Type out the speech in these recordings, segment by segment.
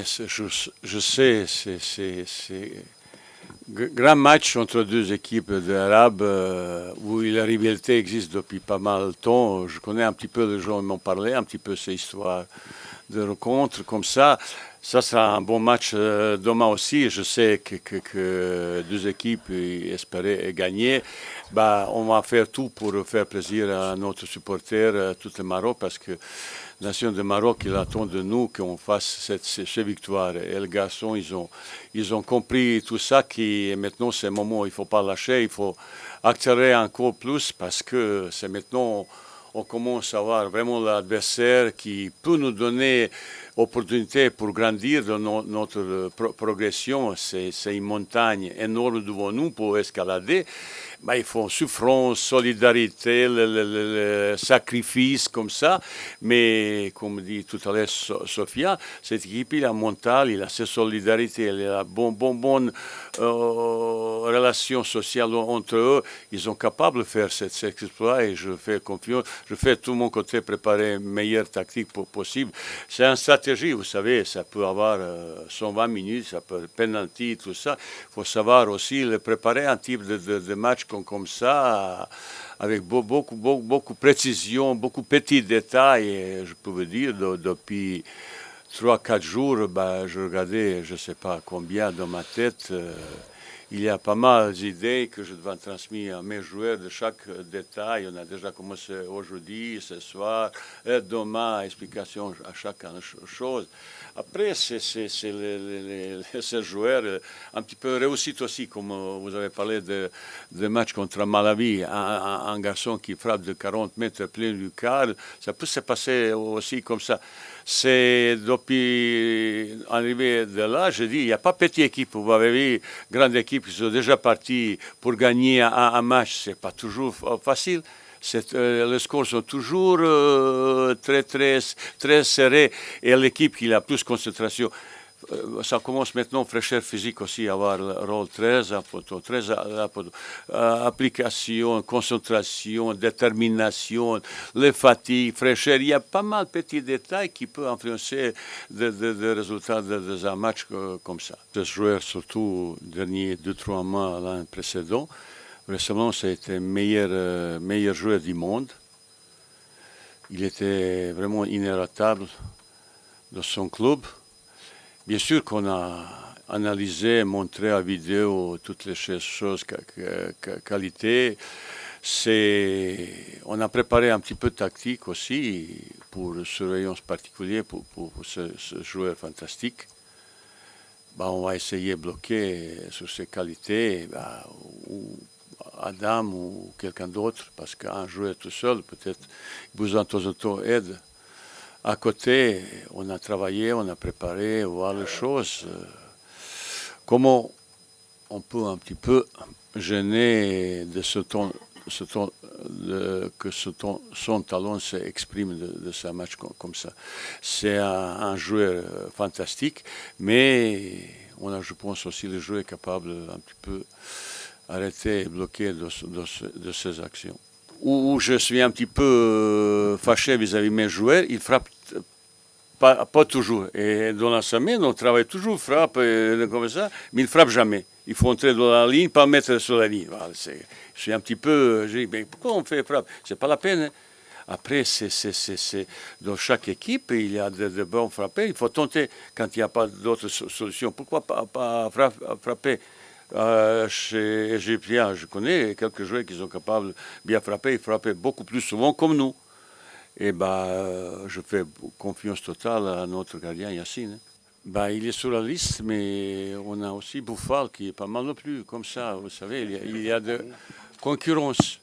je sais, c'est grand match entre deux équipes d'Arabes où la rivalité existe depuis pas mal de temps. Je connais un petit peu, les gens m'ont parlé un petit peu ces histoires de rencontres comme ça. Ça sera un bon match demain aussi. Je sais que deux équipes espéraient gagner. Bah, on va faire tout pour faire plaisir à notre supporter, tout le Maroc, parce que la nation de Maroc, il attend de nous qu'on fasse cette victoire. Et les garçons, ils ont compris tout ça, qui maintenant c'est le moment où il ne faut pas lâcher, il faut accélérer encore plus, parce que c'est maintenant on commence à voir vraiment l'adversaire qui peut nous donner opportunité pour grandir dans notre progression. C'est une montagne énorme devant nous pour escalader. Ben, il faut souffrance, solidarité, le sacrifice comme ça. Mais comme dit tout à l'heure Sophia, cette équipe, il a mental, il a cette solidarité, il a bonne relation sociale entre eux. Ils sont capables de faire cet exploit et je fais confiance. Je fais tout mon côté préparer meilleure tactique possible. C'est une stratégie, vous savez, ça peut avoir 120 minutes, ça peut penalty, tout ça. Il faut savoir aussi le préparer un type de match comme ça, avec beaucoup de précision, beaucoup de petits détails. Et je peux vous dire, depuis 3-4 jours, ben, je regardais, je ne sais pas combien dans ma tête. Il y a pas mal d'idées que je dois transmettre à mes joueurs de chaque détail. On a déjà commencé aujourd'hui, ce soir, demain, explication à chaque chose. Après, c'est ces joueurs un petit peu réussite aussi, comme vous avez parlé de match contre Malawi, un garçon qui frappe de 40 mètres plein du cadre. Ça peut se passer aussi comme ça. C'est depuis l'arrivée de là, je dis, il n'y a pas petite équipe. Vous avez vu, grande équipe qui sont déjà partis pour gagner un match. C'est pas toujours facile. Les scores sont toujours très serrés et l'équipe qui a plus de concentration. Ça commence maintenant, fraîcheur physique aussi, à avoir le rôle très important, application, concentration, détermination, les fatigues, fraîcheur. Il y a pas mal de petits détails qui peuvent influencer le résultat d'un match comme ça. Ce joueur, surtout, dernier 2-3 mois, l'an précédent, récemment, ça a été le meilleur joueur du monde. Il était vraiment inératable dans son club. Bien sûr qu'on a analysé, montré à vidéo toutes les choses, qualité. On a préparé un petit peu de tactique aussi pour surveillance particulière pour ce joueur fantastique. Bah, on va essayer de bloquer sur ses qualités, bah, ou Adam ou quelqu'un d'autre, parce qu'un joueur tout seul, peut-être, besoin de temps en temps d'aide. À côté, on a travaillé, on a préparé, voir les choses. Comment on peut un petit peu gêner de que son talent s'exprime de ce match comme ça. C'est un joueur fantastique, mais on a, je pense aussi, le joueur capable un petit peu arrêter et bloquer de ses actions. Où je suis un petit peu fâché vis-à-vis de mes joueurs, ils frappent pas toujours. Et dans la semaine, on travaille toujours, frappe comme ça, mais ils ne frappent jamais. Il faut entrer dans la ligne, pas mettre sur la ligne. Voilà, je suis un petit peu... Je dis, mais pourquoi on fait frappe? C'est pas la peine. Hein. Après, dans chaque équipe, il y a de bons frappés. Il faut tenter quand il n'y a pas d'autre solution. Pourquoi pas frapper chez Égyptiens? Je connais quelques joueurs qui sont capables de bien frapper. Ils frappent beaucoup plus souvent comme nous. Et je fais confiance totale à notre gardien Yacine. Il est sur la liste, mais on a aussi Bouffal qui est pas mal non plus, comme ça, vous savez, il y a de concurrence.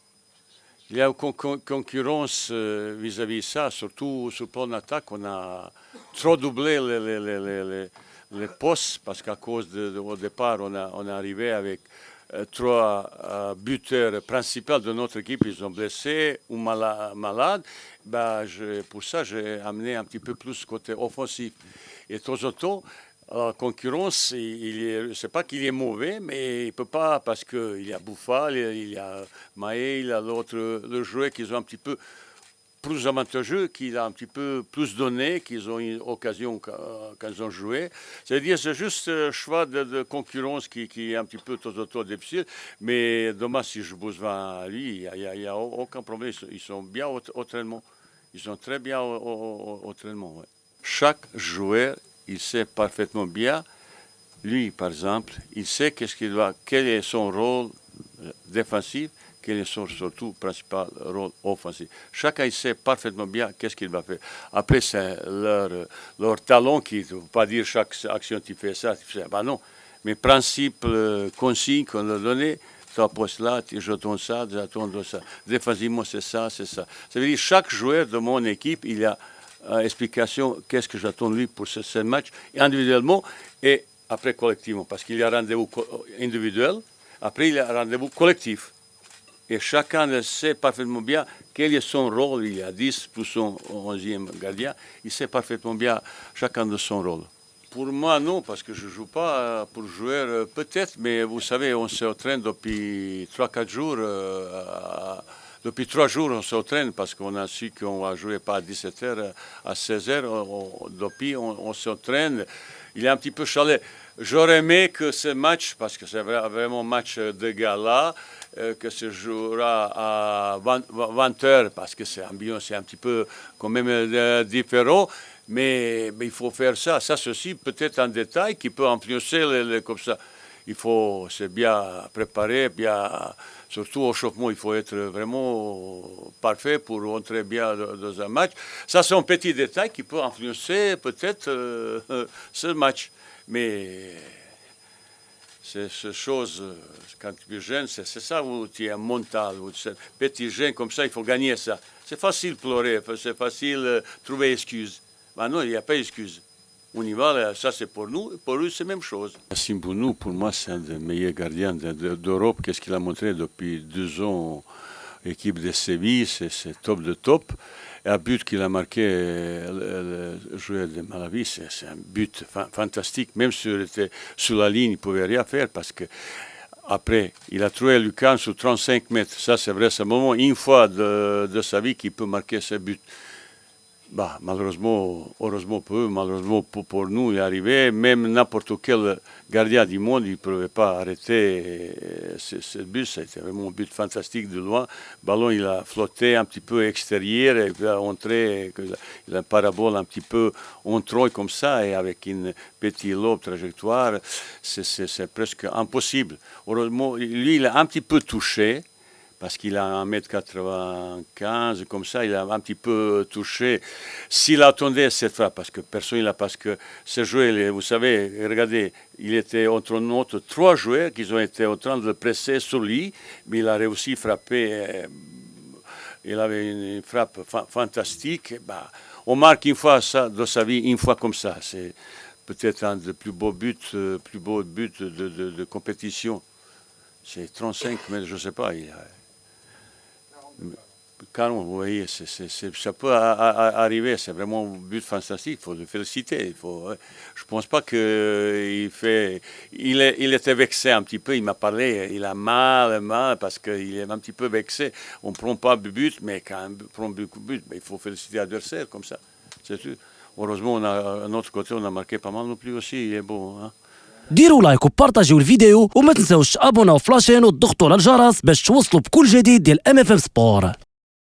Il y a concurrence vis-à-vis de ça, surtout sur le plan d'attaque, on a trop doublé les postes, parce qu'à cause au départ, on est arrivé avec 3 buteurs principaux de notre équipe, ils sont blessés ou malades. Pour ça, j'ai amené un petit peu plus côté offensif. Et de temps en temps, la concurrence, je ne sais pas qu'il est mauvais, mais il ne peut pas, parce qu'il y a Bouffal, il y a Maé, il y a le joueur qui ont un petit peu plus avantageux, qu'il a un petit peu plus donné, qu'ils ont eu occasion quand ils ont joué. C'est-à-dire c'est juste un choix de concurrence qui est un petit peu trop difficile. Mais demain, si je besoin à lui, il n'y a aucun problème. Ils sont bien au traitement. Ils sont très bien au traitement. Ouais. Chaque joueur, il sait parfaitement bien. Lui, par exemple, il sait quel est son rôle défensif, quel est son surtout principal rôle offensif. Chacun il sait parfaitement bien qu'est-ce qu'il va faire. Après, c'est leur talent qui ne veut pas dire chaque action tu fais ça, tu fais ça. Ben non. Mais principe, consigne qu'on a donné, tu postes là, j'attends ça, j'attends ça. Défensivement, c'est ça, c'est ça. Ça veut dire chaque joueur de mon équipe, il a explication qu'est-ce que j'attends de lui pour ce match, individuellement et après collectivement. Parce qu'il y a rendez-vous individuel, après il y a rendez-vous collectif. Et chacun sait parfaitement bien quel est son rôle. Il y a 10 plus son 11e gardien. Il sait parfaitement bien chacun de son rôle. Pour moi, non, parce que je ne joue pas pour joueur, peut-être, mais vous savez, on s'entraîne depuis 3-4 jours. Depuis 3 jours, on s'entraîne parce qu'on a su qu'on va jouer pas à 17h, à 16h. Depuis, on s'entraîne. Il est un petit peu chalet. J'aurais aimé que ce match, parce que c'est vraiment un match de gala, que se jouera à 20h, parce que c'est un petit peu quand même différent. Mais il faut faire ça. Ça, ceci, peut-être un détail qui peut influencer comme ça. C'est bien préparé, surtout au chauffement, il faut être vraiment parfait pour entrer bien dans un match. Ça, c'est un petit détail qui peut influencer peut-être ce match. Mais c'est ces choses, quand tu es jeune, c'est ça où tu es mental. Petit jeune, comme ça, il faut gagner ça. C'est facile pleurer, c'est facile trouver excuse. Ben non, il n'y a pas d'excuse. On y va, ça c'est pour nous, pour eux c'est la même chose. Yacine Bounou, pour moi, c'est un des meilleurs gardiens d'Europe. Qu'est-ce qu'il a montré depuis 2 ans, équipe de Séville, c'est top de top. Et un but qu'il a marqué, le joueur de Malawi, c'est un but fantastique. Même s'il était sur la ligne, il ne pouvait rien faire parce que après, il a trouvé Lucan sur 35 mètres. Ça, c'est vrai, c'est un moment, une fois de sa vie qu'il peut marquer ce but. Bah, malheureusement, heureusement pour eux, malheureusement pour nous, il est arrivé. Même n'importe quel gardien du monde, il ne pouvait pas arrêter ce but. C'était vraiment un but fantastique de loin. Le ballon, il a flotté un petit peu extérieur, et il a entré, il a un parabole un petit peu entré comme ça, et avec une petite lobe trajectoire, c'est presque impossible. Heureusement, lui, il a un petit peu touché. Parce qu'il a 1m95, comme ça, il a un petit peu touché. S'il attendait cette frappe, parce que personne n'a, parce que ce joueur, vous savez, regardez, il était entre notre 3 joueurs qui ont été en train de le presser sur lui, mais il a réussi à frapper. Il avait une frappe fantastique. Bah, on marque une fois ça dans sa vie, une fois comme ça. C'est peut-être un des plus beaux buts de compétition. C'est 35, mais je ne sais pas. 40, vous voyez, ça peut arriver, c'est vraiment un but fantastique, il faut le féliciter. Je ne pense pas qu'il fait... Il était vexé un petit peu, il m'a parlé, il a mal, parce qu'il est un petit peu vexé. On ne prend pas de but, mais quand on prend beaucoup de but, il faut féliciter l'adversaire comme ça. C'est tout. Heureusement, à notre côté, on a marqué pas mal non plus aussi, il est beau. Hein. ديروا لايك وبارطاجيو الفيديو وما تنساوش ابونا وفلاشين وتضغطوا على الجرس باش توصلوا بكل جديد ديال ام اف ام سبور.